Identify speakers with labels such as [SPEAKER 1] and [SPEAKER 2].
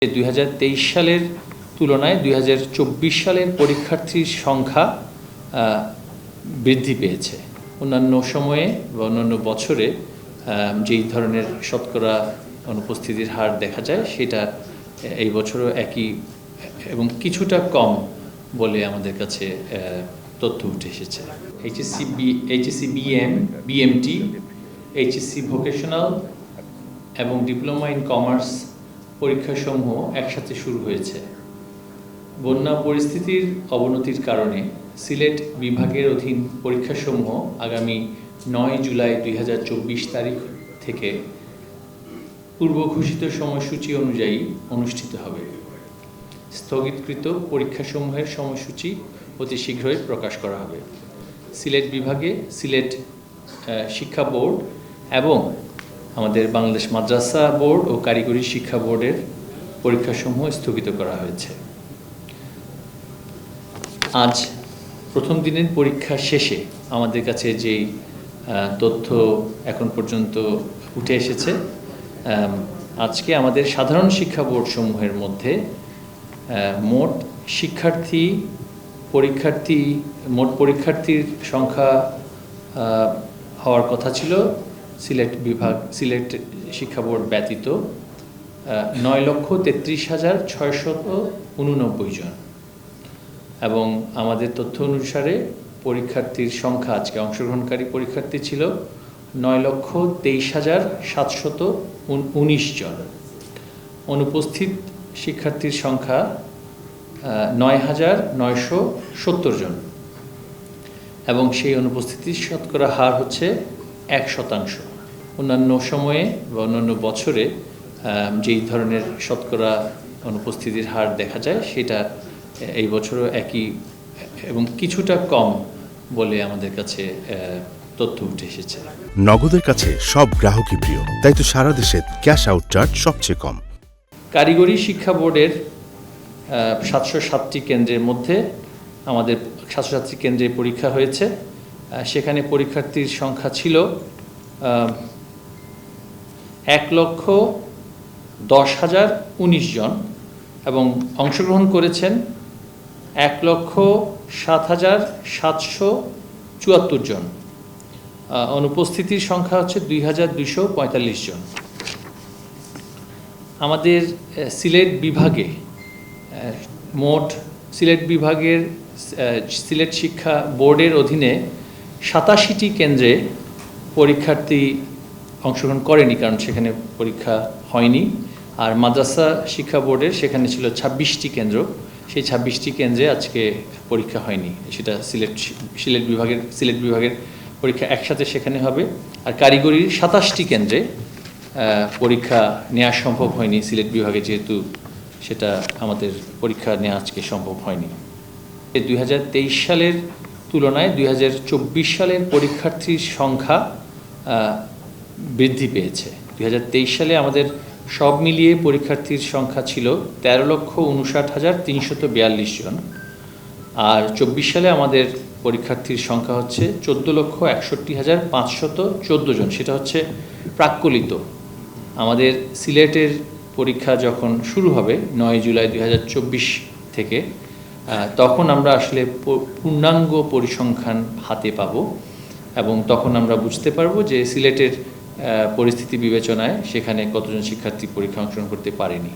[SPEAKER 1] 2023 সালের তুলনায় 2024 সালের পরীক্ষার্থীর সংখ্যা বৃদ্ধি পেয়েছে। অন্যান্য সময়ে বা অন্যান্য বছরে যেই ধরনের শতকরা অনুপস্থিতির হার দেখা যায় সেটা এই বছরও একই এবং কিছুটা কম বলে আমাদের কাছে তথ্য উঠে এসেছে। এইচএসসি বিএমটি, এইচএসসি ভোকেশনাল এবং ডিপ্লোমা ইন কমার্স পরীক্ষাসমূহ একসাথে শুরু হয়েছে। বন্যা পরিস্থিতির অবনতির কারণে সিলেট বিভাগের অধীন পরীক্ষাসমূহ আগামী 9 জুলাই 2024 তারিখ থেকে পূর্ব ঘোষিত সময়সূচি অনুযায়ী অনুষ্ঠিত হবে। স্থগিতকৃত পরীক্ষাসমূহের সময়সূচি অতি শীঘ্রই প্রকাশ করা হবে। সিলেট বিভাগে সিলেট শিক্ষা বোর্ড এবং আমাদের বাংলাদেশ মাদ্রাসা বোর্ড ও কারিগরি শিক্ষা বোর্ডের পরীক্ষাসমূহ স্থগিত করা হয়েছে। আজ প্রথম দিনের পরীক্ষা শেষে আমাদের কাছে যেই তথ্য এখন পর্যন্ত উঠে এসেছে, আজকে আমাদের সাধারণ শিক্ষা বোর্ড সমূহের মধ্যে মোট পরীক্ষার্থীর সংখ্যা হওয়ার কথা ছিল সিলেট শিক্ষা বোর্ড ব্যতীত 9,33,689 জন, এবং আমাদের তথ্য অনুসারে পরীক্ষার্থীর সংখ্যা আজকে অংশগ্রহণকারী পরীক্ষার্থী ছিল 9,23,719 জন। অনুপস্থিত শিক্ষার্থীর সংখ্যা 9,970 জন, এবং সেই অনুপস্থিতির শতকরা হার হচ্ছে 1%। অন্যান্য সময়ে বা অন্যান্য বছরে যেই ধরনের শতকরা অনুপস্থিতির হার দেখা যায় সেটা এই বছরও একই এবং কিছুটা কম বলে আমাদের কাছে তথ্য উঠে এসেছে।
[SPEAKER 2] নগদের কাছে সব গ্রাহকই প্রিয়, তাই তো সারা দেশে ক্যাশ আউট চার্জ সবচেয়ে কম।
[SPEAKER 1] কারিগরি শিক্ষা বোর্ডের 707টি কেন্দ্রের মধ্যে আমাদের 707টি কেন্দ্রে পরীক্ষা হয়েছে। সেখানে পরীক্ষার্থীর সংখ্যা ছিল 1,10,19 জন, এবং অংশগ্রহণ করেছেন 1,07,774 জন। অনুপস্থিতির সংখ্যা হচ্ছে 2,245 জন। আমাদের সিলেট বিভাগের সিলেট শিক্ষা বোর্ডের অধীনে 87টি কেন্দ্রে পরীক্ষার্থী অংশগ্রহণ করেনি, কারণ সেখানে পরীক্ষা হয়নি। আর মাদ্রাসা শিক্ষা বোর্ডের সেখানে ছিল 26টি কেন্দ্র, সেই 26টি কেন্দ্রে আজকে পরীক্ষা হয়নি। সেটা সিলেট বিভাগের পরীক্ষা একসাথে সেখানে হবে। আর কারিগরির 27টি কেন্দ্রে পরীক্ষা নেওয়া সম্ভব হয়নি সিলেট বিভাগে, যেহেতু সেটা আমাদের পরীক্ষা নেওয়া আজকে সম্ভব হয়নি। 2023 সালের তুলনায় 2024 সালের পরীক্ষার্থীর সংখ্যা বৃদ্ধি পেয়েছে। 2023 সালে আমাদের সব মিলিয়ে পরীক্ষার্থীর সংখ্যা ছিল 13,59,342 জন, আর 24 সালে আমাদের পরীক্ষার্থীর সংখ্যা হচ্ছে 14,61,514 জন। সেটা হচ্ছে প্রাক্কলিত। আমাদের সিলেটের পরীক্ষা যখন শুরু হবে 9 জুলাই 2024 থেকে, তখন আমরা আসলে পূর্ণাঙ্গ পরিসংখ্যান হাতে পাব, এবং তখন আমরা বুঝতে পারবো যে সিলেটের পরিস্থিতি বিবেচনায় সেখানে কতজন শিক্ষার্থী পরীক্ষা অংশগ্রহণ করতে পারেনি।